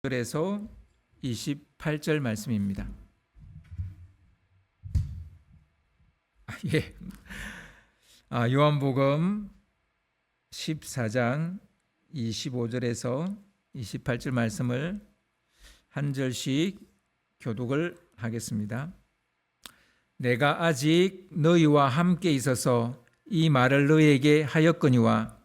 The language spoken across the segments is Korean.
절에서 28절 말씀입니다. 예. 요한복음 14장 25절에서 28절 말씀을 한 절씩 교독을 하겠습니다. 내가 아직 너희와 함께 있어서 이 말을 너희에게 하였거니와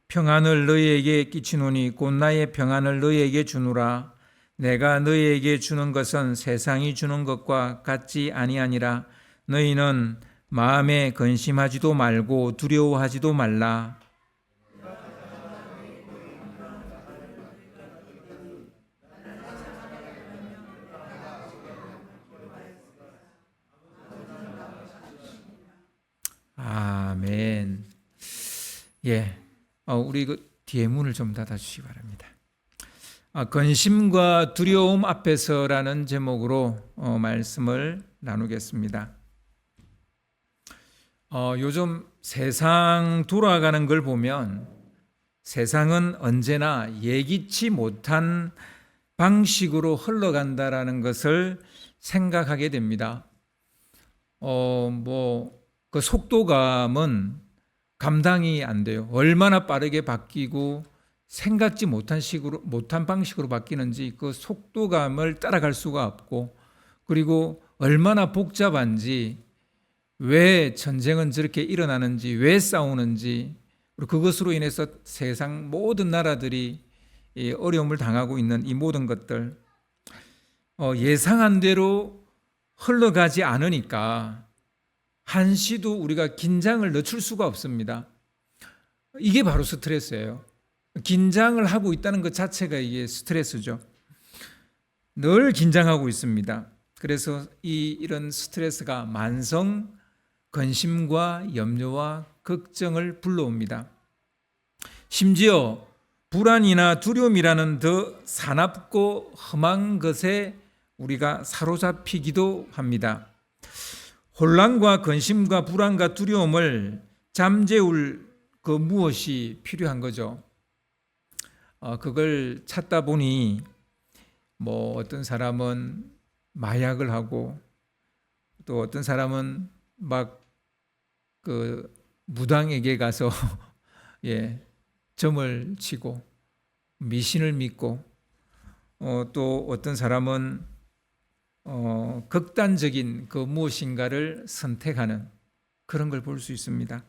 평안을 너희에게 끼치노니 곧 나의 평안을 너희에게 주노라. 내가 너희에게 주는 것은 세상이 주는 것과 같지 아니하니라. 너희는 마음에 근심하지도 말고 두려워하지도 말라. 아멘. 예. 우리 그 뒤에 문을 좀 닫아주시기 바랍니다. 근심과 두려움 앞에서라는 제목으로 말씀을 나누겠습니다. 요즘 세상 돌아가는 걸 보면 세상은 언제나 예기치 못한 방식으로 흘러간다라는 것을 생각하게 됩니다. 그 속도감은 감당이 안 돼요. 얼마나 빠르게 바뀌고 생각지 못한 방식으로 바뀌는지 그 속도감을 따라갈 수가 없고, 그리고 얼마나 복잡한지, 왜 전쟁은 저렇게 일어나는지, 왜 싸우는지, 그리고 그것으로 인해서 세상 모든 나라들이 어려움을 당하고 있는 이 모든 것들, 예상한 대로 흘러가지 않으니까 한시도 우리가 긴장을 늦출 수가 없습니다. 이게 바로 스트레스예요. 긴장을 하고 있다는 것 자체가 이게 스트레스죠. 늘 긴장하고 있습니다. 그래서 이런 스트레스가 만성 근심과 염려와 걱정을 불러옵니다. 심지어 불안이나 두려움이라는 더 사납고 험한 것에 우리가 사로잡히기도 합니다. 혼란과 근심과 불안과 두려움을 잠재울 그 무엇이 필요한 거죠. 그걸 찾다 보니 어떤 사람은 마약을 하고, 또 어떤 사람은 막 그 무당에게 가서 점을 치고 미신을 믿고, 또 어떤 사람은 극단적인 그 무엇인가를 선택하는 그런 걸 볼 수 있습니다.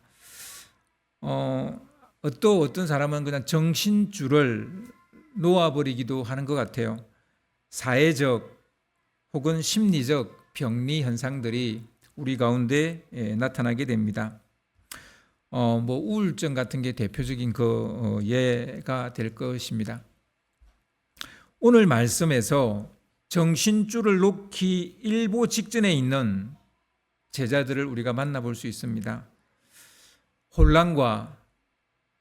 또 어떤 사람은 그냥 정신줄을 놓아버리기도 하는 것 같아요. 사회적 혹은 심리적 병리 현상들이 우리 가운데 나타나게 됩니다. 우울증 같은 게 대표적인 그 예가 될 것입니다. 오늘 말씀에서 정신줄을 놓기 일보 직전에 있는 제자들을 우리가 만나볼 수 있습니다. 혼란과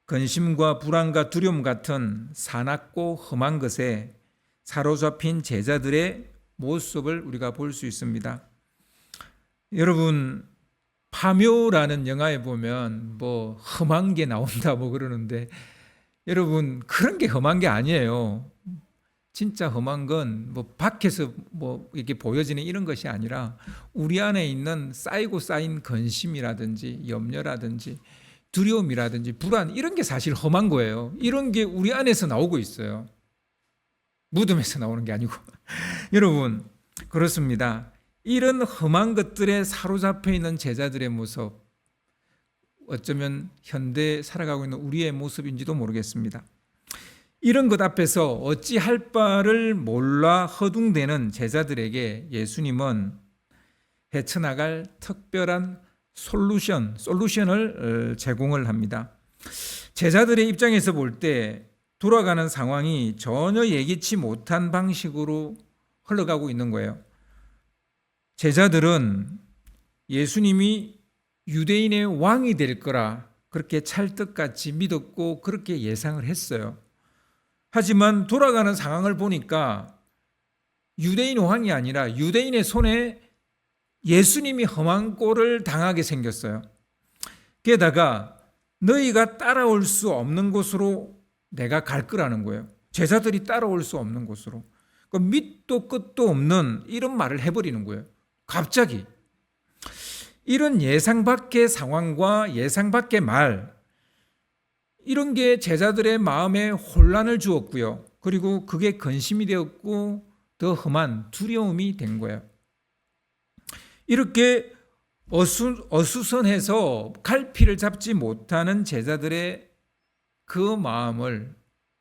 근심과 불안과 두려움 같은 사납고 험한 것에 사로잡힌 제자들의 모습을 우리가 볼 수 있습니다. 여러분, 파묘라는 영화에 보면 험한 게 나온다 그러는데, 여러분, 그런 게 험한 게 아니에요. 진짜 험한 건 밖에서 이렇게 보여지는 이런 것이 아니라 우리 안에 있는 쌓이고 쌓인 근심이라든지 염려라든지 두려움이라든지 불안, 이런 게 사실 험한 거예요. 이런 게 우리 안에서 나오고 있어요. 무덤에서 나오는 게 아니고. 여러분, 그렇습니다. 이런 험한 것들에 사로잡혀 있는 제자들의 모습, 어쩌면 현대에 살아가고 있는 우리의 모습인지도 모르겠습니다. 이런 것 앞에서 어찌할 바를 몰라 허둥대는 제자들에게 예수님은 헤쳐나갈 특별한 솔루션을 제공을 합니다. 제자들의 입장에서 볼 때 돌아가는 상황이 전혀 예기치 못한 방식으로 흘러가고 있는 거예요. 제자들은 예수님이 유대인의 왕이 될 거라 그렇게 찰떡같이 믿었고 그렇게 예상을 했어요. 하지만 돌아가는 상황을 보니까 유대인 왕이 아니라 유대인의 손에 예수님이 험한 꼴을 당하게 생겼어요. 게다가 너희가 따라올 수 없는 곳으로 내가 갈 거라는 거예요. 제자들이 따라올 수 없는 곳으로. 그 밑도 끝도 없는 이런 말을 해버리는 거예요. 갑자기. 이런 예상 밖의 상황과 예상 밖의 말, 이런 게 제자들의 마음에 혼란을 주었고요. 그리고 그게 근심이 되었고 더 험한 두려움이 된 거예요. 이렇게 어수선해서 갈피를 잡지 못하는 제자들의 그 마음을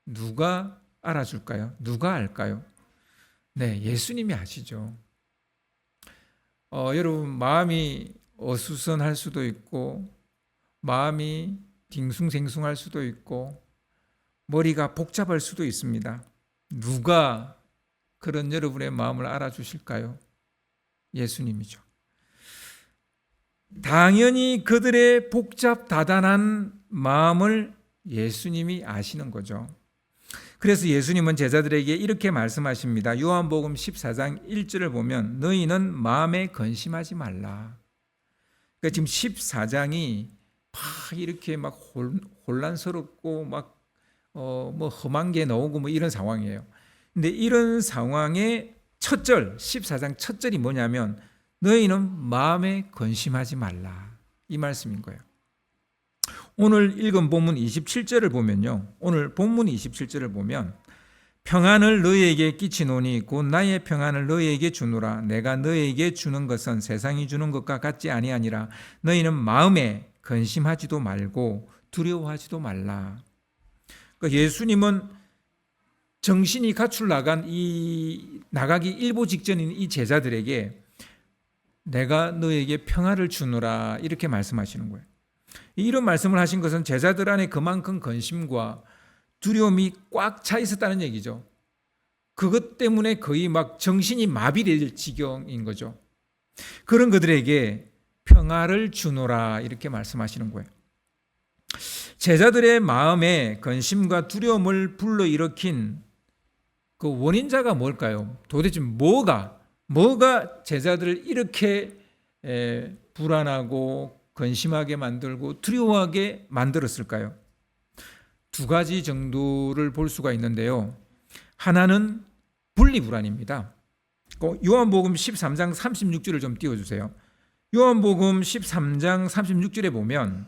누가 알아줄까요? 누가 알까요? 네, 예수님이 아시죠. 여러분, 마음이 어수선할 수도 있고 마음이 딩숭생숭할 수도 있고 머리가 복잡할 수도 있습니다. 누가 그런 여러분의 마음을 알아주실까요? 예수님이죠. 당연히 그들의 복잡다단한 마음을 예수님이 아시는 거죠. 그래서 예수님은 제자들에게 이렇게 말씀하십니다. 요한복음 14장 1절을 보면 너희는 마음에 근심하지 말라. 그러니까 지금 14장이 막 이렇게 막 혼란스럽고 막 뭐 험한 게 나오고 뭐 이런 상황이에요. 근데 이런 상황의 첫 절, 14장 첫 절이 뭐냐면 너희는 마음에 근심하지 말라. 이 말씀인 거예요. 오늘 읽은 본문 27절을 보면요. 오늘 본문 27절을 보면 평안을 너희에게 끼치노니 곧 나의 평안을 너희에게 주노라. 내가 너희에게 주는 것은 세상이 주는 것과 같지 아니하니라. 너희는 마음에 근심하지도 말고 두려워하지도 말라. 그러니까 예수님은 정신이 가출 나가기 일보 직전인 이 제자들에게 내가 너에게 평화를 주노라 이렇게 말씀하시는 거예요. 이런 말씀을 하신 것은 제자들 안에 그만큼 근심과 두려움이 꽉 차 있었다는 얘기죠. 그것 때문에 거의 막 정신이 마비될 지경인 거죠. 그런 그들에게 평화를 주노라 이렇게 말씀하시는 거예요. 제자들의 마음에 근심과 두려움을 불러일으킨 그 원인자가 뭘까요? 도대체 뭐가 제자들을 이렇게 불안하고 근심하게 만들고 두려워하게 만들었을까요? 두 가지 정도를 볼 수가 있는데요. 하나는 분리불안입니다. 요한복음 13장 36절을 좀 띄워주세요. 요한복음 13장 36절에 보면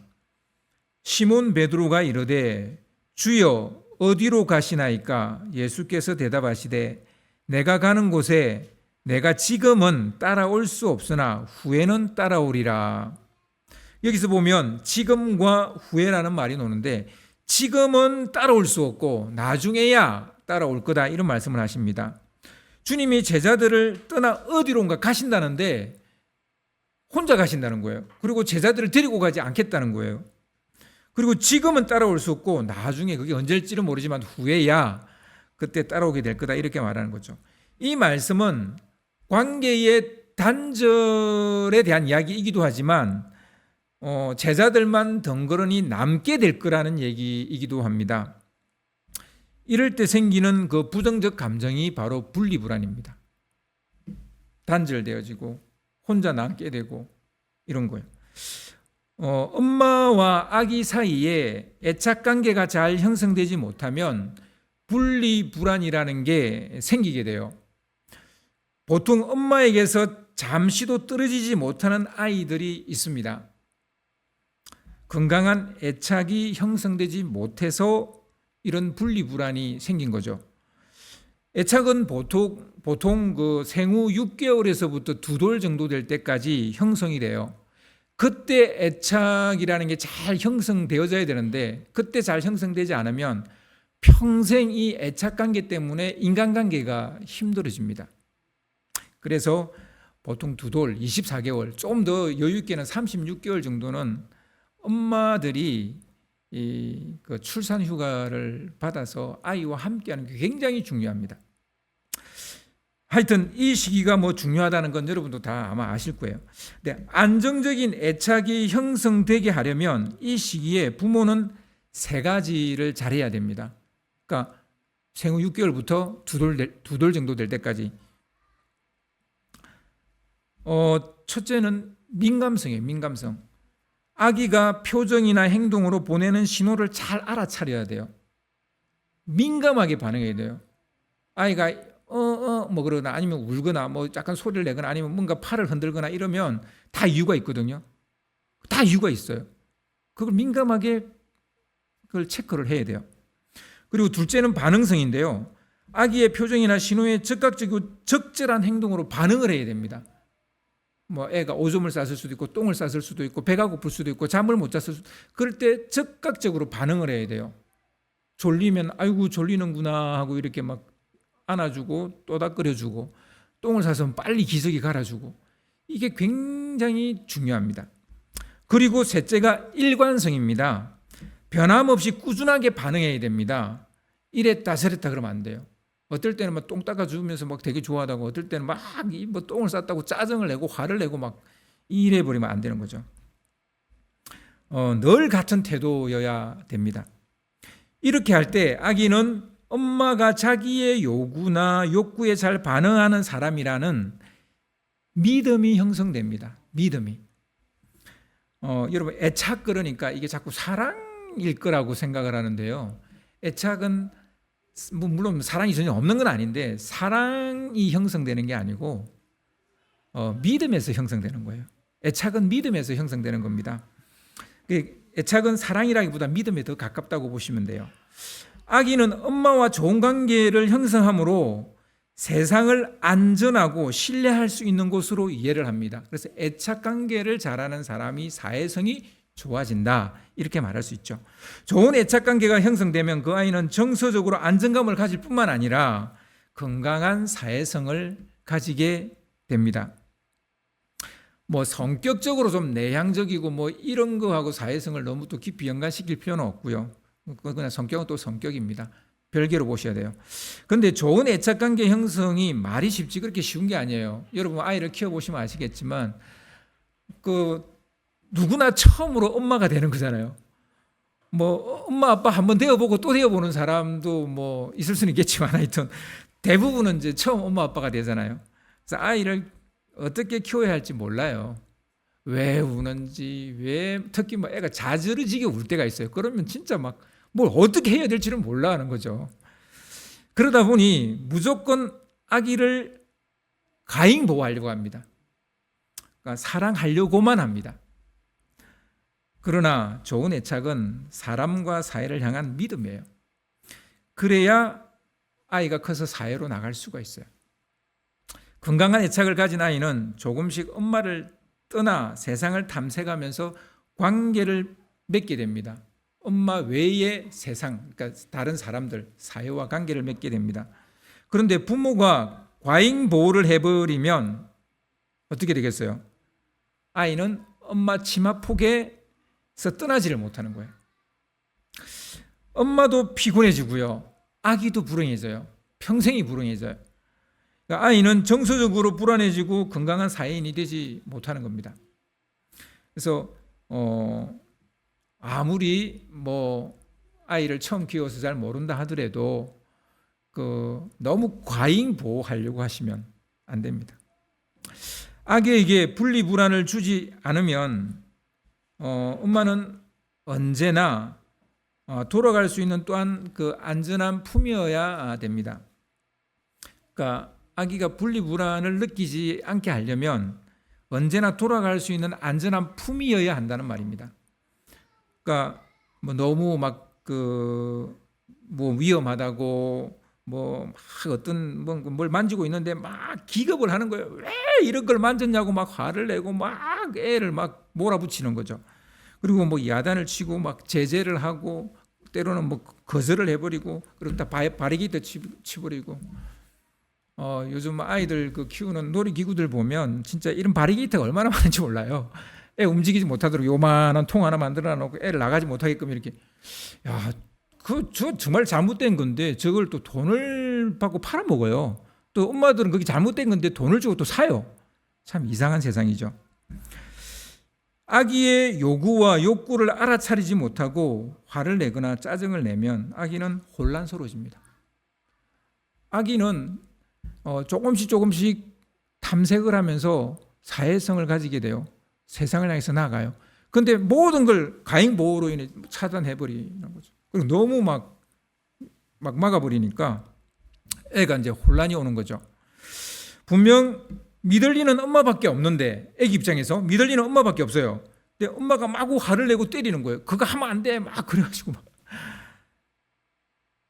시몬 베드로가 이르되 주여 어디로 가시나이까? 예수께서 대답하시되 내가 가는 곳에 내가 지금은 따라올 수 없으나 후에는 따라오리라. 여기서 보면 지금과 후에라는 말이 나오는데 지금은 따라올 수 없고 나중에야 따라올 거다 이런 말씀을 하십니다. 주님이 제자들을 떠나 어디론가 가신다는데 혼자 가신다는 거예요. 그리고 제자들을 데리고 가지 않겠다는 거예요. 그리고 지금은 따라올 수 없고 나중에 그게 언제일지는 모르지만 후에야 그때 따라오게 될 거다 이렇게 말하는 거죠. 이 말씀은 관계의 단절에 대한 이야기이기도 하지만 제자들만 덩그러니 남게 될 거라는 얘기이기도 합니다. 이럴 때 생기는 그 부정적 감정이 바로 분리불안입니다. 단절되어지고 혼자 남게 되고 이런 거예요. 엄마와 아기 사이에 애착관계가 잘 형성되지 못하면 분리불안이라는 게 생기게 돼요. 보통 엄마에게서 잠시도 떨어지지 못하는 아이들이 있습니다. 건강한 애착이 형성되지 못해서 이런 분리불안이 생긴 거죠. 애착은 보통 그 생후 6개월에서부터 2돌 정도 될 때까지 형성이 돼요. 그때 애착이라는 게 잘 형성되어져야 되는데 그때 잘 형성되지 않으면 평생 이 애착관계 때문에 인간관계가 힘들어집니다. 그래서 보통 2돌, 24개월, 좀 더 여유 있게는 36개월 정도는 엄마들이 그 출산 휴가를 받아서 아이와 함께하는 게 굉장히 중요합니다. 하여튼 이 시기가 중요하다는 건 여러분도 다 아마 아실 거예요. 근데 안정적인 애착이 형성되게 하려면 이 시기에 부모는 3가지를 잘해야 됩니다. 그러니까 생후 6개월부터 2돌 정도 될 때까지 첫째는 민감성이에요. 민감성. 아기가 표정이나 행동으로 보내는 신호를 잘 알아차려야 돼요. 민감하게 반응해야 돼요. 아이가 뭐 그러거나 아니면 울거나 뭐 약간 소리를 내거나 아니면 뭔가 팔을 흔들거나 이러면 다 이유가 있거든요. 다 이유가 있어요. 그걸 민감하게 그걸 체크를 해야 돼요. 그리고 둘째는 반응성인데요. 아기의 표정이나 신호에 즉각적이고 적절한 행동으로 반응을 해야 됩니다. 뭐 애가 오줌을 쌌을 수도 있고 똥을 쌌을 수도 있고 배가 고플 수도 있고 잠을 못 잤을 수도 있고 그럴 때 즉각적으로 반응을 해야 돼요. 졸리면 아이고 졸리는구나 하고 이렇게 막 안아주고 또닥거려주고 똥을 싸서 빨리 기저귀 갈아주고 이게 굉장히 중요합니다. 그리고 셋째가 일관성입니다. 변함없이 꾸준하게 반응해야 됩니다. 이랬다 저랬다 그러면 안 돼요. 어떨 때는 막 똥 닦아주면서 막 되게 좋아하다고 어떨 때는 막 뭐 똥을 쌌다고 짜증을 내고 화를 내고 막 이래 버리면 안 되는 거죠. 늘 같은 태도여야 됩니다. 이렇게 할 때 아기는 엄마가 자기의 요구나 욕구에 잘 반응하는 사람이라는 믿음이 형성됩니다. 믿음이. 여러분 애착 그러니까 이게 자꾸 사랑일 거라고 생각을 하는데요. 애착은 물론 사랑이 전혀 없는 건 아닌데 사랑이 형성되는 게 아니고 믿음에서 형성되는 거예요. 애착은 믿음에서 형성되는 겁니다. 애착은 사랑이라기보다 믿음에 더 가깝다고 보시면 돼요. 아기는 엄마와 좋은 관계를 형성함으로 세상을 안전하고 신뢰할 수 있는 곳으로 이해를 합니다. 그래서 애착 관계를 잘하는 사람이 사회성이 좋아진다 이렇게 말할 수 있죠. 좋은 애착 관계가 형성되면 그 아이는 정서적으로 안정감을 가질 뿐만 아니라 건강한 사회성을 가지게 됩니다. 뭐 성격적으로 좀 내향적이고 뭐 이런 거하고 사회성을 너무 또 깊이 연관시킬 필요는 없고요. 그냥 성격은 또 성격입니다. 별개로 보셔야 돼요. 그런데 좋은 애착 관계 형성이 말이 쉽지 그렇게 쉬운 게 아니에요. 여러분 아이를 키워보시면 아시겠지만 누구나 처음으로 엄마가 되는 거잖아요. 뭐 엄마 아빠 한번 되어보고 또 되어보는 사람도 뭐 있을 수는 있겠지만 하여튼 대부분은 이제 처음 엄마 아빠가 되잖아요. 그래서 아이를 어떻게 키워야 할지 몰라요. 왜 우는지 특히 뭐 애가 자지러지게 울 때가 있어요. 그러면 진짜 막 뭘 어떻게 해야 될지를 몰라 하는 거죠. 그러다 보니 무조건 아기를 가잉보호하려고 합니다. 그러니까 사랑하려고만 합니다. 그러나 좋은 애착은 사람과 사회를 향한 믿음이에요. 그래야 아이가 커서 사회로 나갈 수가 있어요. 건강한 애착을 가진 아이는 조금씩 엄마를 떠나 세상을 탐색하면서 관계를 맺게 됩니다. 엄마 외의 세상, 그러니까 다른 사람들, 사회와 관계를 맺게 됩니다. 그런데 부모가 과잉 보호를 해버리면 어떻게 되겠어요? 아이는 엄마 치마 폭에서 떠나지를 못하는 거예요. 엄마도 피곤해지고요. 아기도 불행해져요. 평생이 불행해져요. 그러니까 아이는 정서적으로 불안해지고 건강한 사회인이 되지 못하는 겁니다. 그래서 아무리 뭐 아이를 처음 키워서 잘 모른다 하더라도 너무 과잉 보호하려고 하시면 안 됩니다. 아기에게 분리불안을 주지 않으면 엄마는 언제나 돌아갈 수 있는 또한 안전한 품이어야 됩니다. 그러니까 아기가 분리불안을 느끼지 않게 하려면 언제나 돌아갈 수 있는 안전한 품이어야 한다는 말입니다. 그러니까 뭐 너무 뭐 위험하다고 뭐 어떤 뭘 만지고 있는데 막 기겁을 하는 거예요. 왜 이런 걸 만졌냐고 막 화를 내고 막 애를 막 몰아붙이는 거죠. 그리고 뭐 야단을 치고 막 제재를 하고 때로는 뭐 거절을 해버리고 그리고 다 바리기도 치버리고. 요즘 아이들 키우는 놀이기구들 보면 진짜 이런 바리게이트가 얼마나 많은지 몰라요. 애 움직이지 못하도록 요만한 통 하나 만들어 놓고 애를 나가지 못하게끔 이렇게. 야, 저 정말 잘못된 건데 저걸 또 돈을 받고 팔아먹어요. 또 엄마들은 그게 잘못된 건데 돈을 주고 또 사요. 참 이상한 세상이죠. 아기의 요구와 욕구를 알아차리지 못하고 화를 내거나 짜증을 내면 아기는 혼란스러워집니다. 아기는 조금씩 탐색을 하면서 사회성을 가지게 돼요. 세상을 향해서 나아가요. 근데 모든 걸 가잉 보호로 인해 차단해버리는 거죠. 그리고 너무 막 막아버리니까 애가 이제 혼란이 오는 거죠. 분명 믿을리는 엄마밖에 없는데, 애기 입장에서 믿을리는 엄마밖에 없어요. 근데 엄마가 마구 화를 내고 때리는 거예요. 그거 하면 안 돼. 막 그래가지고 막.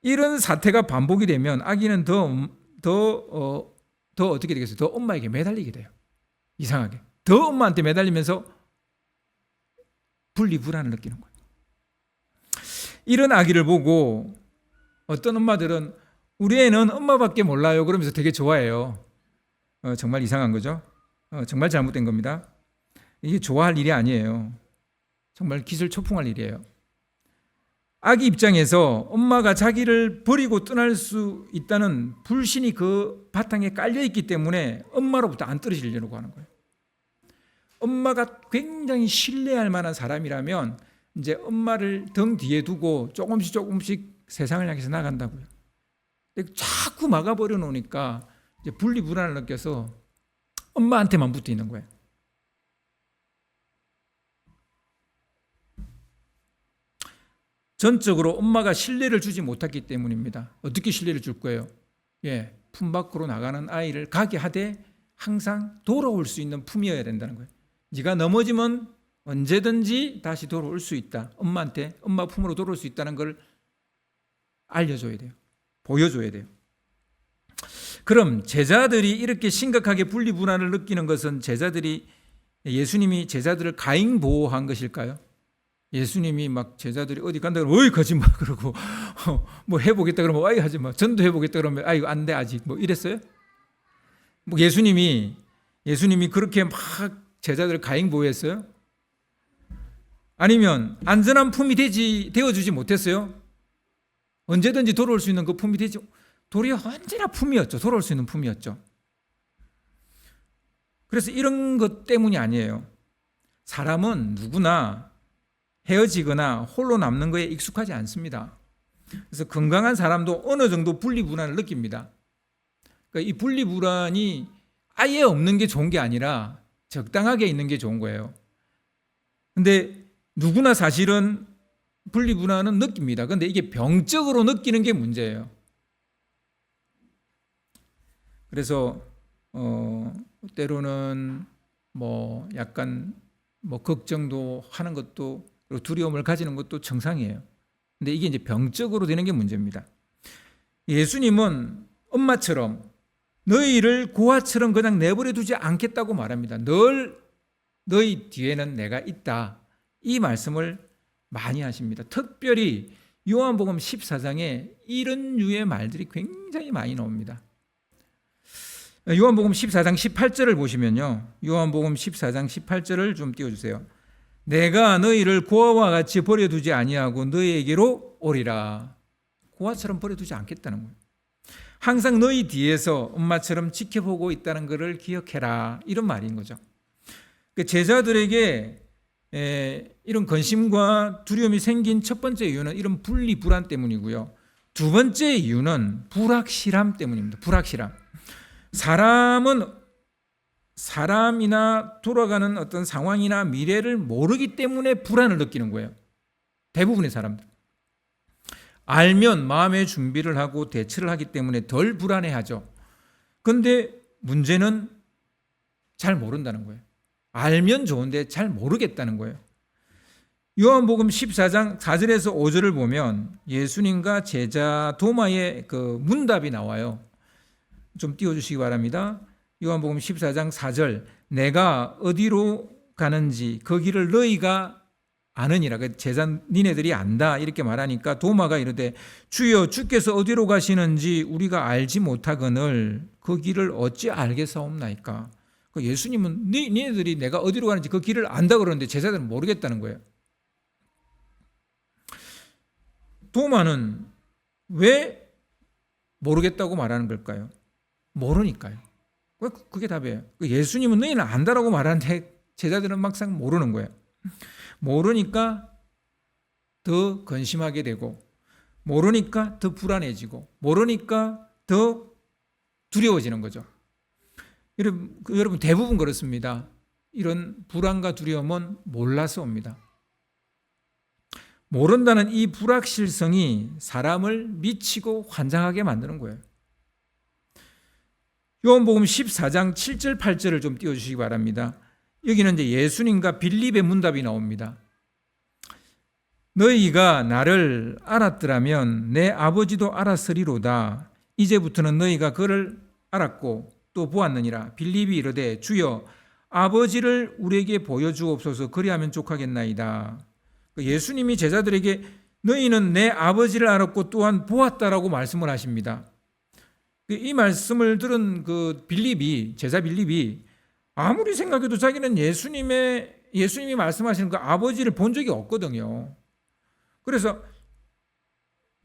이런 사태가 반복이 되면 아기는 더 어떻게 되겠어요? 더 엄마에게 매달리게 돼요. 이상하게. 더 엄마한테 매달리면서 분리불안을 느끼는 거예요. 이런 아기를 보고 어떤 엄마들은 우리 애는 엄마밖에 몰라요. 그러면서 되게 좋아해요. 정말 이상한 거죠. 정말 잘못된 겁니다. 이게 좋아할 일이 아니에요. 정말 기절초풍할 일이에요. 아기 입장에서 엄마가 자기를 버리고 떠날 수 있다는 불신이 그 바탕에 깔려 있기 때문에 엄마로부터 안 떨어지려고 하는 거예요. 엄마가 굉장히 신뢰할 만한 사람이라면 이제 엄마를 등 뒤에 두고 조금씩 세상을 향해서 나간다고요. 근데 자꾸 막아버려 놓으니까 이제 분리불안을 느껴서 엄마한테만 붙어 있는 거예요. 전적으로 엄마가 신뢰를 주지 못했기 때문입니다. 어떻게 신뢰를 줄 거예요? 품 밖으로 나가는 아이를 가게 하되 항상 돌아올 수 있는 품이어야 된다는 거예요. 네가 넘어지면 언제든지 다시 돌아올 수 있다. 엄마한테, 엄마 품으로 돌아올 수 있다는 걸 알려줘야 돼요. 보여줘야 돼요. 그럼 제자들이 이렇게 심각하게 분리불안을 느끼는 것은 예수님이 제자들을 가잉 보호한 것일까요? 예수님이 막 제자들이 어디 간다 그러면 어이 가지 마 그러고 뭐 해보겠다 그러면 아이 하지 마, 전도 해보겠다 그러면 아이 안 돼 아직 뭐 이랬어요? 뭐 예수님이 그렇게 막 제자들을 가잉 보호했어요? 아니면 안전한 품이 되어주지 못했어요? 언제든지 돌아올 수 있는 그 품이 되지, 도리어 언제나 품이었죠. 돌아올 수 있는 품이었죠. 그래서 이런 것 때문이 아니에요. 사람은 누구나 헤어지거나 홀로 남는 거에 익숙하지 않습니다. 그래서 건강한 사람도 어느 정도 분리불안을 느낍니다. 그러니까 이 분리불안이 아예 없는 게 좋은 게 아니라 적당하게 있는 게 좋은 거예요. 근데 누구나 사실은 분리불안은 느낍니다. 그런데 이게 병적으로 느끼는 게 문제예요. 그래서 때로는 뭐 약간 뭐 걱정도 하는 것도, 그리고 두려움을 가지는 것도 정상이에요. 근데 이게 이제 병적으로 되는 게 문제입니다. 예수님은 엄마처럼 너희를 고아처럼 그냥 내버려 두지 않겠다고 말합니다. 너희 뒤에는 내가 있다. 이 말씀을 많이 하십니다. 특별히 요한복음 14장에 이런 류의 말들이 굉장히 많이 나옵니다. 요한복음 14장 18절을 보시면요. 요한복음 14장 18절을 좀 띄워주세요. 내가 너희를 고아와 같이 버려두지 아니하고 너희에게로 오리라. 고아처럼 버려두지 않겠다는 거예요. 항상 너희 뒤에서 엄마처럼 지켜보고 있다는 것을 기억해라. 이런 말인 거죠. 제자들에게 이런 근심과 두려움이 생긴 첫 번째 이유는 이런 분리불안 때문이고요. 두 번째 이유는 불확실함 때문입니다. 불확실함. 사람이나 돌아가는 어떤 상황이나 미래를 모르기 때문에 불안을 느끼는 거예요. 대부분의 사람들. 알면 마음의 준비를 하고 대처를 하기 때문에 덜 불안해하죠. 그런데 문제는 잘 모른다는 거예요. 알면 좋은데 잘 모르겠다는 거예요. 요한복음 14장 4절에서 5절을 보면 예수님과 제자 도마의 그 문답이 나와요. 좀 띄워주시기 바랍니다. 요한복음 14장 4절, 내가 어디로 가는지 그 길을 너희가 아느니라. 제자 니네들이 안다 이렇게 말하니까 도마가 이르되 주여 주께서 어디로 가시는지 우리가 알지 못하거늘 그 길을 어찌 알겠사옵나이까. 예수님은 니네들이 내가 어디로 가는지 그 길을 안다 그러는데 제자들은 모르겠다는 거예요. 도마는 왜 모르겠다고 말하는 걸까요? 모르니까요. 그게 답이에요. 예수님은 너희는 안다라고 말하는데 제자들은 막상 모르는 거예요. 모르니까 더 근심하게 되고, 모르니까 더 불안해지고, 모르니까 더 두려워지는 거죠. 여러분 대부분 그렇습니다. 이런 불안과 두려움은 몰라서 옵니다. 모른다는 이 불확실성이 사람을 미치고 환장하게 만드는 거예요. 요한복음 14장 7절 8절을 좀 띄워주시기 바랍니다. 여기는 이제 예수님과 빌립의 문답이 나옵니다. 너희가 나를 알았더라면 내 아버지도 알았으리로다. 이제부터는 너희가 그를 알았고 또 보았느니라. 빌립이 이르되 주여 아버지를 우리에게 보여주옵소서. 그리하면 족하겠나이다. 예수님이 제자들에게 너희는 내 아버지를 알았고 또한 보았다라고 말씀을 하십니다. 이 말씀을 들은 그 제자 빌립이 아무리 생각해도 자기는 예수님이 말씀하시는 그 아버지를 본 적이 없거든요. 그래서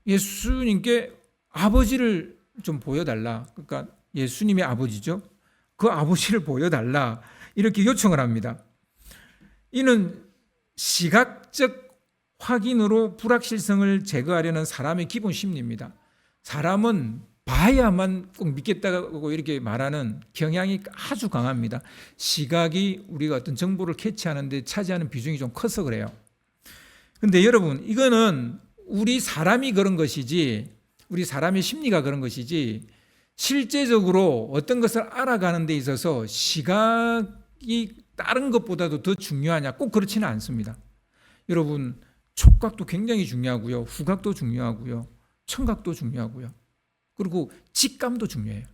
예수님께 아버지를 좀 보여달라. 그러니까 예수님의 아버지죠. 그 아버지를 보여달라. 이렇게 요청을 합니다. 이는 시각적 확인으로 불확실성을 제거하려는 사람의 기본 심리입니다. 사람은 봐야만 꼭 믿겠다고 이렇게 말하는 경향이 아주 강합니다. 시각이 우리가 어떤 정보를 캐치하는 데 차지하는 비중이 좀 커서 그래요. 근데 여러분, 이거는 우리 사람이 그런 것이지, 우리 사람의 심리가 그런 것이지, 실제적으로 어떤 것을 알아가는 데 있어서 시각이 다른 것보다도 더 중요하냐? 꼭 그렇지는 않습니다. 여러분, 촉각도 굉장히 중요하고요. 후각도 중요하고요. 청각도 중요하고요. 그리고 직감도 중요해요.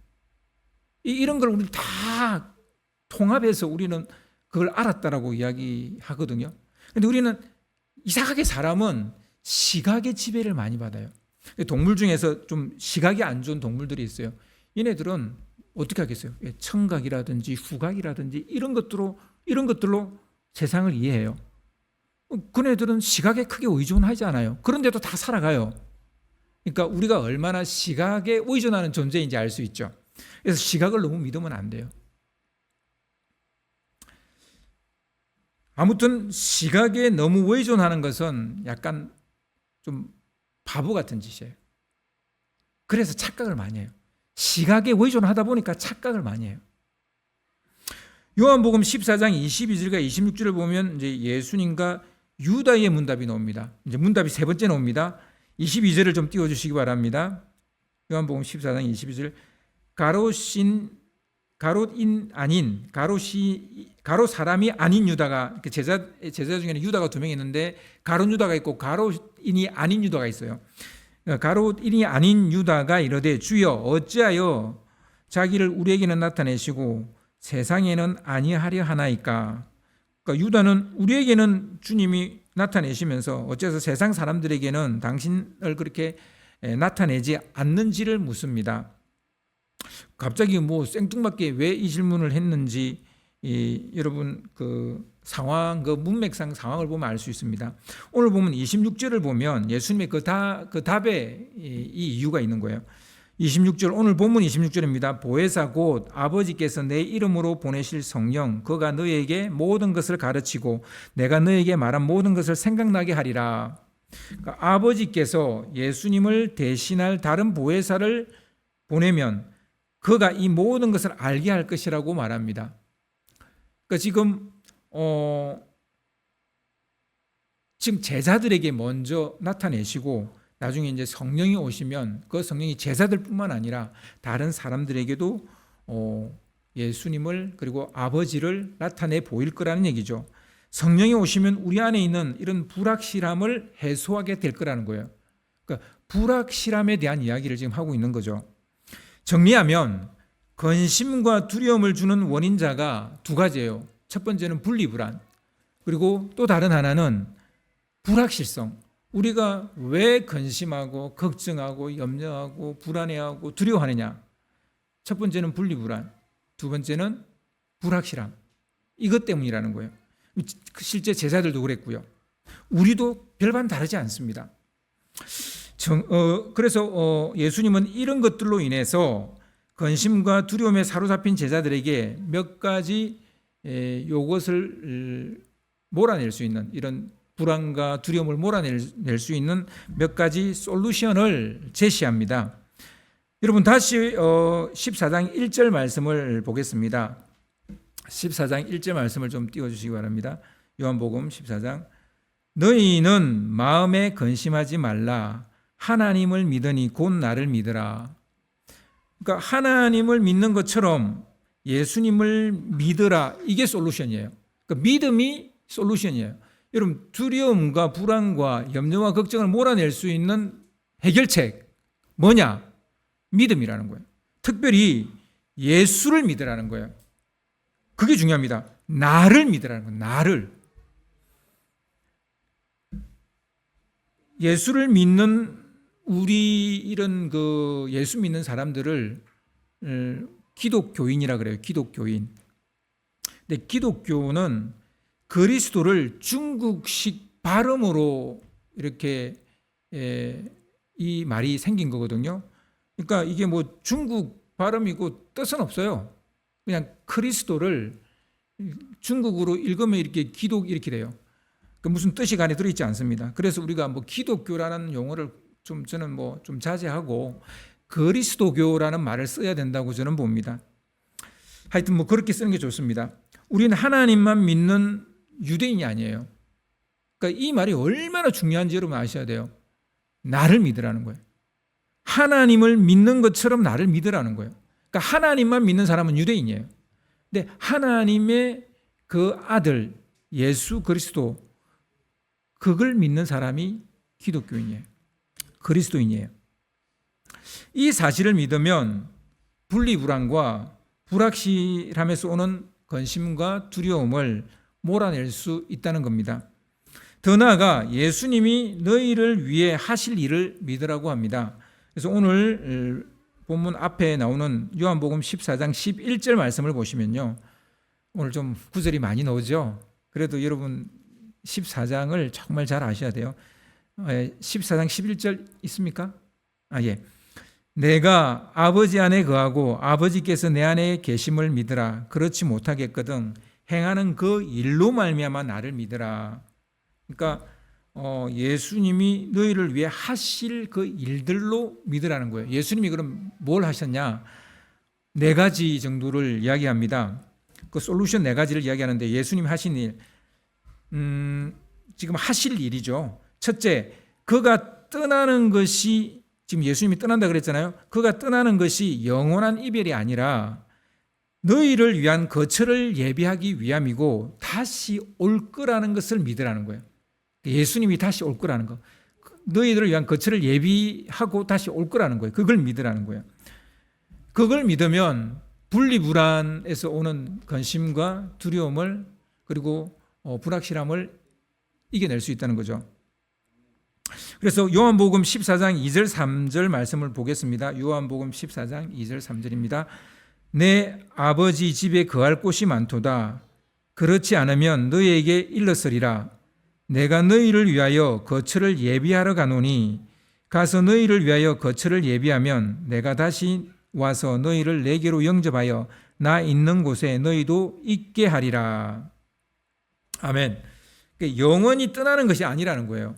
이런 걸 우리 다 통합해서 우리는 그걸 알았다라고 이야기하거든요. 근데 우리는 이상하게 사람은 시각의 지배를 많이 받아요. 동물 중에서 좀 시각이 안 좋은 동물들이 있어요. 얘네들은 어떻게 하겠어요? 청각이라든지 후각이라든지 이런 것들로 세상을 이해해요. 그네들은 시각에 크게 의존하지 않아요. 그런데도 다 살아가요. 그러니까 우리가 얼마나 시각에 의존하는 존재인지 알 수 있죠. 그래서 시각을 너무 믿으면 안 돼요. 아무튼 시각에 너무 의존하는 것은 약간 좀 바보 같은 짓이에요. 그래서 착각을 많이 해요. 시각에 의존하다 보니까 착각을 많이 해요. 요한복음 14장 22절과 26절을 보면 이제 예수님과 유다의 문답이 나옵니다. 이제 문답이 세 번째 나옵니다. 22절을 좀 띄워주시기 바랍니다. 요한복음 14장 22절. 가롯 사람이 아닌 유다가, 제자 중에는 유다가 두 명 있는데 가롯 유다가 있고 가롯인이 아닌 유다가 있어요. 가롯인이 아닌 유다가 이르되 주여 어찌하여 자기를 우리에게는 나타내시고 세상에는 아니하려 하나이까. 그러니까 유다는 우리에게는 주님이 나타내시면서 어째서 세상 사람들에게는 당신을 그렇게 나타내지 않는지를 묻습니다. 갑자기 뭐 생뚱맞게 왜 이 질문을 했는지 여러분 그 상황, 그 문맥상 상황을 보면 알 수 있습니다. 오늘 보면 26절을 보면 예수님의 그 답에 이 이유가 있는 거예요. 26절, 오늘 본문 26절입니다. 보혜사 곧 아버지께서 내 이름으로 보내실 성령 그가 너희에게 모든 것을 가르치고 내가 너희에게 말한 모든 것을 생각나게 하리라. 그러니까 아버지께서 예수님을 대신할 다른 보혜사를 보내면 그가 이 모든 것을 알게 할 것이라고 말합니다. 그러니까 지금 제자들에게 먼저 나타내시고 나중에 이제 성령이 오시면 그 성령이 제자들뿐만 아니라 다른 사람들에게도 예수님을 그리고 아버지를 나타내 보일 거라는 얘기죠. 성령이 오시면 우리 안에 있는 이런 불확실함을 해소하게 될 거라는 거예요. 그러니까 불확실함에 대한 이야기를 지금 하고 있는 거죠. 정리하면 근심과 두려움을 주는 원인자가 두 가지예요. 첫 번째는 분리불안, 그리고 또 다른 하나는 불확실성. 우리가 왜 근심하고 걱정하고 염려하고 불안해하고 두려워하느냐? 첫 번째는 분리불안, 두 번째는 불확실함. 이것 때문이라는 거예요. 실제 제자들도 그랬고요. 우리도 별반 다르지 않습니다. 그래서 예수님은 이런 것들로 인해서 근심과 두려움에 사로잡힌 제자들에게 몇 가지 이것을 몰아낼 수 있는, 이런 불안과 두려움을 몰아낼 수 있는 몇 가지 솔루션을 제시합니다. 여러분 다시 14장 1절 말씀을 보겠습니다. 14장 1절 말씀을 좀 띄워주시기 바랍니다. 요한복음 14장. 너희는 마음에 근심하지 말라. 하나님을 믿으니 곧 나를 믿으라. 그러니까 하나님을 믿는 것처럼 예수님을 믿으라. 이게 솔루션이에요. 그러니까 믿음이 솔루션이에요. 여러분 두려움과 불안과 염려와 걱정을 몰아낼 수 있는 해결책 뭐냐? 믿음이라는 거예요. 특별히 예수를 믿으라는 거예요. 그게 중요합니다. 나를 믿으라는 거예요. 나를. 예수를 믿는 우리 이런 예수 믿는 사람들을 기독교인이라 그래요. 기독교인. 근데 기독교는 그리스도를 중국식 발음으로 이렇게 이 말이 생긴 거거든요. 그러니까 이게 뭐 중국 발음이고 뜻은 없어요. 그냥 그리스도를 중국어로 읽으면 이렇게 기독 이렇게 돼요. 그 무슨 뜻이 간에 들어있지 않습니다. 그래서 우리가 뭐 기독교라는 용어를 저는 뭐 좀 자제하고 그리스도교라는 말을 써야 된다고 저는 봅니다. 하여튼 뭐 그렇게 쓰는 게 좋습니다. 우리는 하나님만 믿는 유대인이 아니에요. 그러니까 이 말이 얼마나 중요한지 여러분 아셔야 돼요. 나를 믿으라는 거예요. 하나님을 믿는 것처럼 나를 믿으라는 거예요. 그러니까 하나님만 믿는 사람은 유대인이에요. 근데 하나님의 그 아들 예수 그리스도 그걸 믿는 사람이 기독교인이에요. 그리스도인이에요. 이 사실을 믿으면 분리불안과 불확실함에서 오는 근심과 두려움을 몰아낼 수 있다는 겁니다. 더 나아가 예수님이 너희를 위해 하실 일을 믿으라고 합니다. 그래서 오늘 본문 앞에 나오는 요한복음 14장 11절 말씀을 보시면요. 오늘 좀 구절이 많이 나오죠. 그래도 여러분 14장을 정말 잘 아셔야 돼요. 14장 11절 있습니까? 예. 내가 아버지 안에 거하고 아버지께서 내 안에 계심을 믿으라. 그렇지 못하겠거든 행하는 그 일로 말미암아 나를 믿으라. 그러니까 예수님이 너희를 위해 하실 그 일들로 믿으라는 거예요. 예수님이 그럼 뭘 하셨냐? 4가지 정도를 이야기합니다. 그 솔루션 4가지를 이야기하는데 예수님이 하신 일, 지금 하실 일이죠. 첫째, 그가 떠나는 것이 지금 예수님이 떠난다 그랬잖아요. 그가 떠나는 것이 영원한 이별이 아니라 너희를 위한 거처를 예비하기 위함이고 다시 올 거라는 것을 믿으라는 거예요. 예수님이 다시 올 거라는 거. 너희들을 위한 거처를 예비하고 다시 올 거라는 거예요. 그걸 믿으라는 거예요. 그걸 믿으면 분리불안에서 오는 근심과 두려움을 그리고 불확실함을 이겨낼 수 있다는 거죠. 그래서 요한복음 14장 2절 3절 말씀을 보겠습니다. 요한복음 14장 2절 3절입니다. 내 아버지 집에 거할 곳이 많도다. 그렇지 않으면 너희에게 일렀으리라. 내가 너희를 위하여 거처를 예비하러 가노니 가서 너희를 위하여 거처를 예비하면 내가 다시 와서 너희를 내게로 영접하여 나 있는 곳에 너희도 있게 하리라. 아멘. 영원히 떠나는 것이 아니라는 거예요.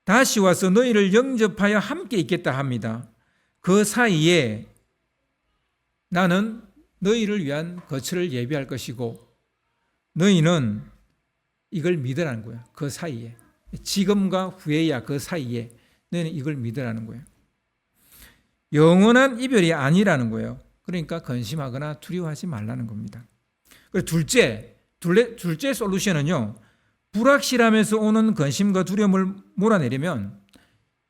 다시 와서 너희를 영접하여 함께 있겠다 합니다. 그 사이에 나는 너희를 위한 거처를 예비할 것이고 너희는 이걸 믿으라는 거예요. 그 사이에. 지금과 후에야 그 사이에 너희는 이걸 믿으라는 거예요. 영원한 이별이 아니라는 거예요. 그러니까 근심하거나 두려워하지 말라는 겁니다. 그리고 둘째 솔루션은요. 불확실함에서 오는 근심과 두려움을 몰아내려면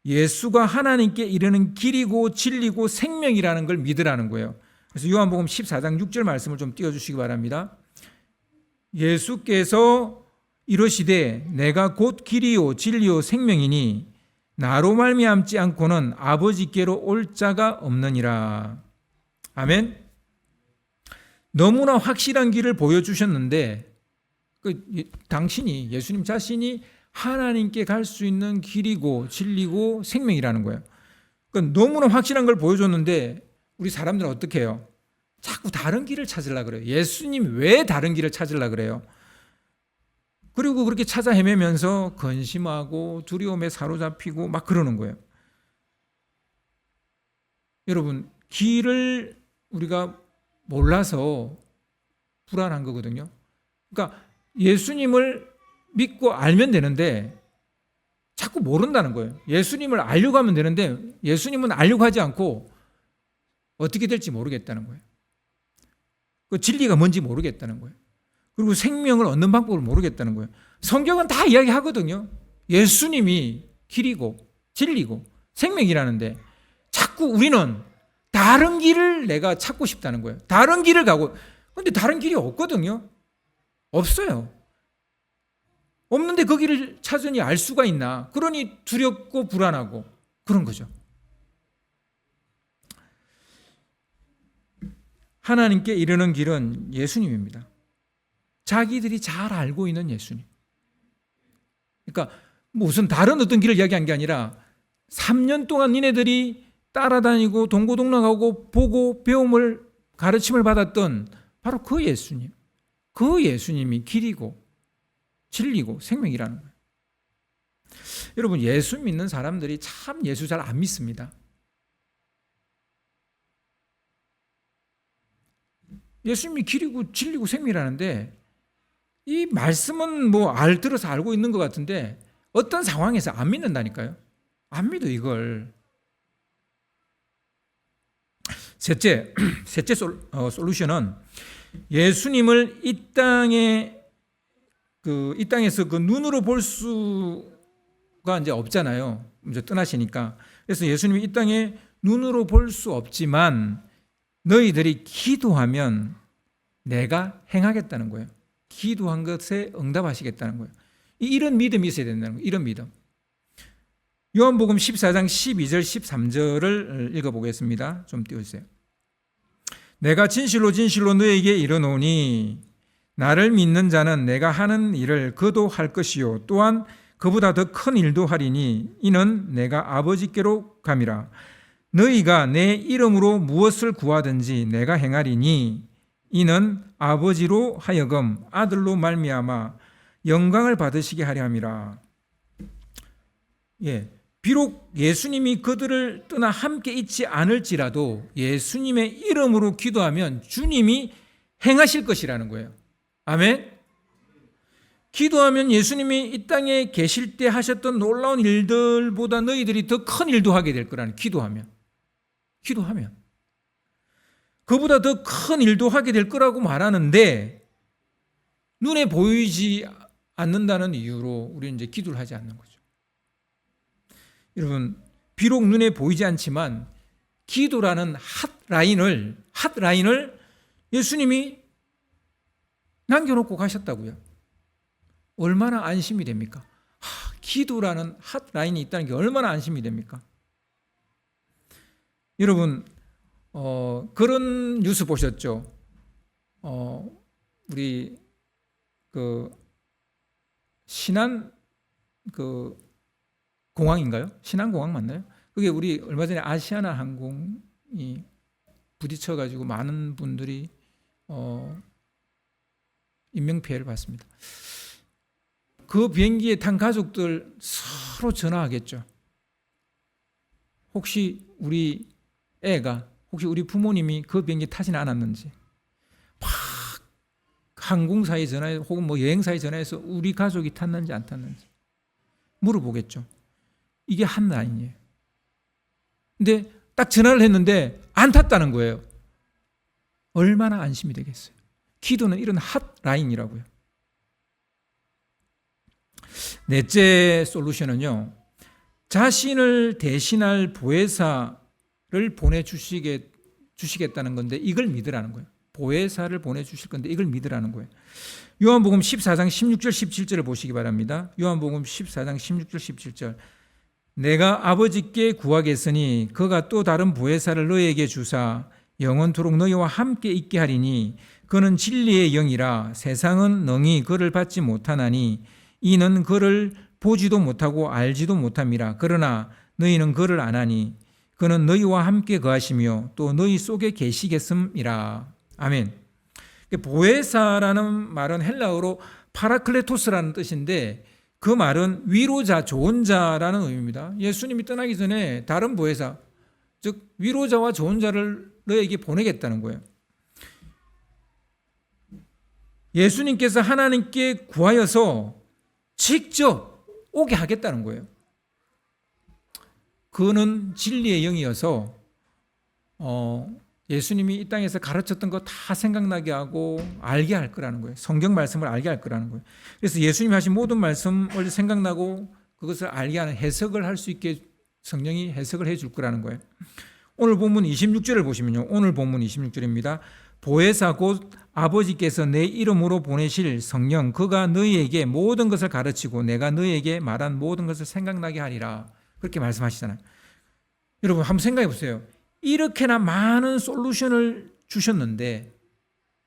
예수가 하나님께 이르는 길이고 진리고 생명이라는 걸 믿으라는 거예요. 그래서 요한복음 14장 6절 말씀을 좀 띄워주시기 바랍니다. 예수께서 이르시되 내가 곧 길이요 진리요 생명이니 나로 말미암지 않고는 아버지께로 올 자가 없느니라. 아멘. 너무나 확실한 길을 보여주셨는데 당신이 예수님 자신이 하나님께 갈 수 있는 길이고 진리고 생명이라는 거예요. 그러니까 너무나 확실한 걸 보여줬는데 우리 사람들은 어떻게 해요? 자꾸 다른 길을 찾으려고 그래요. 예수님 왜 다른 길을 찾으려고 그래요? 그리고 그렇게 찾아 헤매면서 근심하고 두려움에 사로잡히고 막 그러는 거예요. 여러분, 길을 우리가 몰라서 불안한 거거든요. 그러니까 예수님을 믿고 알면 되는데 자꾸 모른다는 거예요. 예수님을 알려고 하면 되는데 예수님은 알려고 하지 않고 어떻게 될지 모르겠다는 거예요. 그 진리가 뭔지 모르겠다는 거예요. 그리고 생명을 얻는 방법을 모르겠다는 거예요. 성경은 다 이야기하거든요. 예수님이 길이고 진리고 생명이라는데 자꾸 우리는 다른 길을 내가 찾고 싶다는 거예요. 다른 길을 가고, 근데 다른 길이 없거든요. 없어요. 없는데 그 길을 찾으니 알 수가 있나? 그러니 두렵고 불안하고 그런 거죠. 하나님께 이르는 길은 예수님입니다. 자기들이 잘 알고 있는 예수님. 그러니까 무슨 다른 어떤 길을 이야기한 게 아니라 3년 동안 니네들이 따라다니고 동고동락하고 보고 배움을 가르침을 받았던 바로 그 예수님. 그 예수님이 길이고 진리고 생명이라는 거예요. 여러분, 예수 믿는 사람들이 참 예수 잘 안 믿습니다. 예수님이 길이고 진리고 생명이라는데 이 말씀은 뭐 들어서 알고 있는 것 같은데 어떤 상황에서 안 믿는다니까요. 안 믿어 이걸. 셋째 솔루션은 예수님을 이 땅에서 그 눈으로 볼 수가 이제 없잖아요. 이제 떠나시니까. 그래서 예수님이 이 땅에 눈으로 볼 수 없지만 너희들이 기도하면 내가 행하겠다는 거예요. 기도한 것에 응답하시겠다는 거예요. 이런 믿음이 있어야 된다는 거예요. 이런 믿음. 요한복음 14장 12절 13절을 읽어보겠습니다. 좀 띄워주세요. 내가 진실로 진실로 너에게 이르노니 나를 믿는 자는 내가 하는 일을 그도 할 것이요 또한 그보다 더 큰 일도 하리니 이는 내가 아버지께로 감이라. 너희가 내 이름으로 무엇을 구하든지 내가 행하리니 이는 아버지로 하여금 아들로 말미암아 영광을 받으시게 하려 함이라. 비록 예수님이 그들을 떠나 함께 있지 않을지라도 예수님의 이름으로 기도하면 주님이 행하실 것이라는 거예요. 아멘. 기도하면 예수님이 이 땅에 계실 때 하셨던 놀라운 일들보다 너희들이 더 큰 일도 하게 될 거라는. 기도하면 그보다 더 큰 일도 하게 될 거라고 말하는데 눈에 보이지 않는다는 이유로 우리는 이제 기도를 하지 않는 거죠. 여러분, 비록 눈에 보이지 않지만 기도라는 핫라인을 예수님이 남겨놓고 가셨다고요. 얼마나 안심이 됩니까? 기도라는 핫라인이 있다는 게 얼마나 안심이 됩니까? 여러분, 그런 뉴스 보셨죠? 우리 신안 공항인가요? 신안공항 맞나요? 그게 우리 얼마 전에 아시아나 항공이 부딪혀가지고 많은 분들이 인명피해를 봤습니다. 그 비행기에 탄 가족들 서로 전화하겠죠. 혹시 우리 우리 부모님이 그 비행기 타지는 않았는지, 막 항공사에 전화해 혹은 뭐 여행사에 전화해서 우리 가족이 탔는지 안 탔는지 물어보겠죠. 이게 한 라인이에요. 근데 딱 전화를 했는데 안 탔다는 거예요. 얼마나 안심이 되겠어요. 기도는 이런 핫 라인이라고요. 넷째 솔루션은요, 자신을 대신할 보혜사를 보내주시겠다는 건데 이걸 믿으라는 거예요. 보혜사를 보내주실 건데 이걸 믿으라는 거예요. 요한복음 14장 16절 17절을 보시기 바랍니다. 요한복음 14장 16절 17절. 내가 아버지께 구하겠으니 그가 또 다른 보혜사를 너희에게 주사 영원토록 너희와 함께 있게 하리니 그는 진리의 영이라. 세상은 능히 그를 받지 못하나니 이는 그를 보지도 못하고 알지도 못함이라. 그러나 너희는 그를 아나니 그는 너희와 함께 거하시며 또 너희 속에 계시겠음이라. 아멘. 보혜사라는 말은 헬라어로 파라클레토스라는 뜻인데 그 말은 위로자, 좋은 자라는 의미입니다. 예수님이 떠나기 전에 다른 보혜사, 즉 위로자와 좋은 자를 너에게 보내겠다는 거예요. 예수님께서 하나님께 구하여서 직접 오게 하겠다는 거예요. 그는 진리의 영이어서 예수님이 이 땅에서 가르쳤던 거 다 생각나게 하고 알게 할 거라는 거예요. 성경 말씀을 알게 할 거라는 거예요. 그래서 예수님이 하신 모든 말씀을 생각나고 그것을 알게 하는 해석을 할 수 있게 성령이 해석을 해줄 거라는 거예요. 오늘 본문 26절을 보시면요. 오늘 본문 26절입니다. 보혜사 곧 아버지께서 내 이름으로 보내실 성령 그가 너희에게 모든 것을 가르치고 내가 너희에게 말한 모든 것을 생각나게 하리라. 그렇게 말씀하시잖아요. 여러분 한번 생각해 보세요. 이렇게나 많은 솔루션을 주셨는데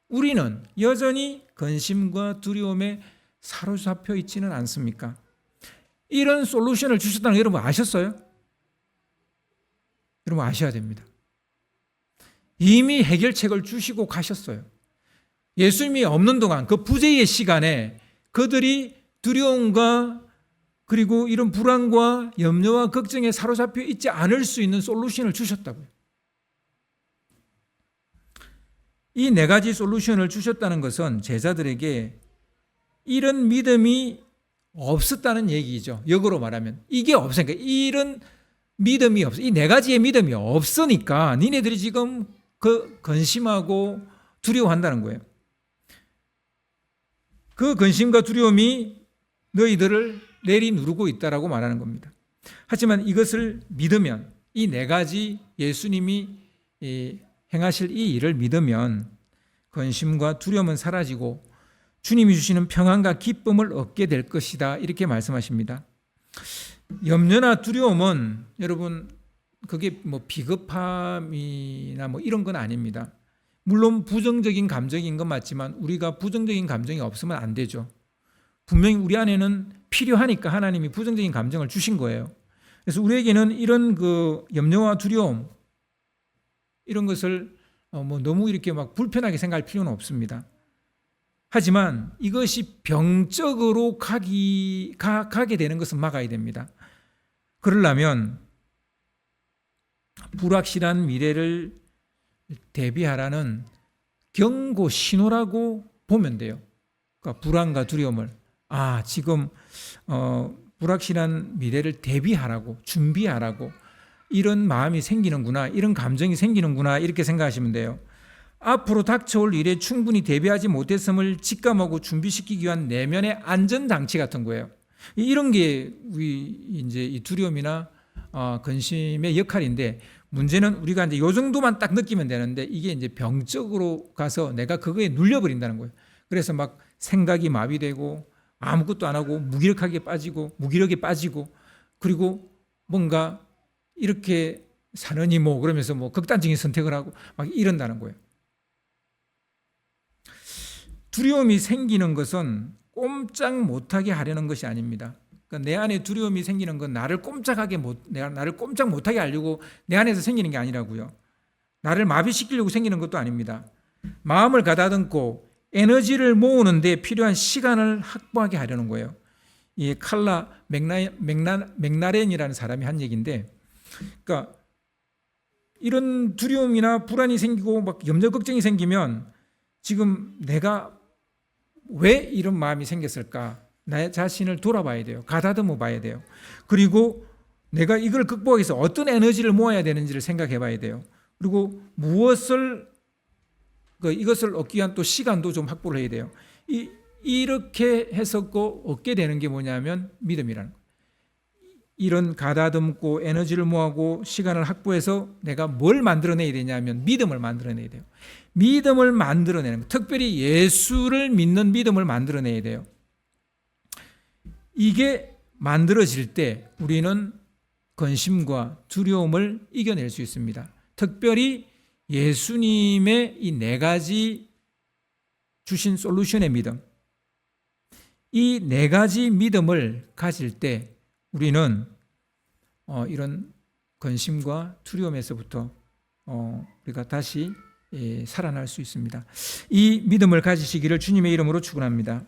우리는 여전히 근심과 두려움에 사로잡혀 있지는 않습니까? 이런 솔루션을 주셨다는 거 여러분 아셨어요? 여러분 아셔야 됩니다. 이미 해결책을 주시고 가셨어요. 예수님이 없는 동안 그 부재의 시간에 그들이 두려움과 그리고 이런 불안과 염려와 걱정에 사로잡혀 있지 않을 수 있는 솔루션을 주셨다고요. 이 네 가지 솔루션을 주셨다는 것은 제자들에게 이런 믿음이 없었다는 얘기죠. 역으로 말하면 이게 없으니까 이런 믿음이 없어. 이 네 가지의 믿음이 없으니까 니네들이 지금 그 근심하고 두려워한다는 거예요. 그 근심과 두려움이 너희들을 내리누르고 있다라고 말하는 겁니다. 하지만 이것을 믿으면 이 네 가지 예수님이 행하실 이 일을 믿으면 근심과 두려움은 사라지고 주님이 주시는 평안과 기쁨을 얻게 될 것이다. 이렇게 말씀하십니다. 염려나 두려움은 여러분 그게 뭐 비겁함이나 뭐 이런 건 아닙니다. 물론 부정적인 감정인 건 맞지만 우리가 부정적인 감정이 없으면 안 되죠. 분명히 우리 안에는 필요하니까 하나님이 부정적인 감정을 주신 거예요. 그래서 우리에게는 이런 그 염려와 두려움 이런 것을 뭐 너무 이렇게 막 불편하게 생각할 필요는 없습니다. 하지만 이것이 병적으로 가게 되는 것은 막아야 됩니다. 그러려면 불확실한 미래를 대비하라는 경고 신호라고 보면 돼요. 그러니까 불안과 두려움을 지금 불확실한 미래를 대비하라고 준비하라고 이런 마음이 생기는구나 이런 감정이 생기는구나 이렇게 생각하시면 돼요. 앞으로 닥쳐올 일에 충분히 대비하지 못했음을 직감하고 준비시키기 위한 내면의 안전장치 같은 거예요. 이런 게 우리 이제 이 두려움이나 근심의 역할인데 문제는 우리가 이제 요 정도만 딱 느끼면 되는데 이게 이제 병적으로 가서 내가 그거에 눌려버린다는 거예요. 그래서 막 생각이 마비되고 아무것도 안 하고 무기력에 빠지고 그리고 뭔가 이렇게 사느니 뭐 그러면서 뭐 극단적인 선택을 하고 막 이런다는 거예요. 두려움이 생기는 것은 꼼짝 못하게 하려는 것이 아닙니다. 그러니까 내 안에 두려움이 생기는 건 나를 꼼짝 못하게 하려고 내 안에서 생기는 게 아니라고요. 나를 마비시키려고 생기는 것도 아닙니다. 마음을 가다듬고 에너지를 모으는데 필요한 시간을 확보하게 하려는 거예요. 이 칼라 맥나렌이라는 사람이 한 얘기인데, 그러니까 이런 두려움이나 불안이 생기고 막 염려 걱정이 생기면 지금 내가 왜 이런 마음이 생겼을까? 나 자신을 돌아봐야 돼요. 가다듬어 봐야 돼요. 그리고 내가 이걸 극복하기 위해서 어떤 에너지를 모아야 되는지를 생각해 봐야 돼요. 그리고 이것을 얻기 위한 또 시간도 좀 확보를 해야 돼요. 이렇게 해서 얻게 되는 게 뭐냐면 믿음이라는 거예요. 이런 가다듬고 에너지를 모으고 시간을 확보해서 내가 뭘 만들어내야 되냐면 믿음을 만들어내야 돼요. 믿음을 만들어내는 거. 특별히 예수를 믿는 믿음을 만들어내야 돼요. 이게 만들어질 때 우리는 근심과 두려움을 이겨낼 수 있습니다. 특별히 예수님의 이 네 가지 주신 솔루션의 믿음, 이 네 가지 믿음을 가질 때 우리는 이런 근심과 두려움에서부터 우리가 다시 살아날 수 있습니다. 이 믿음을 가지시기를 주님의 이름으로 축원합니다.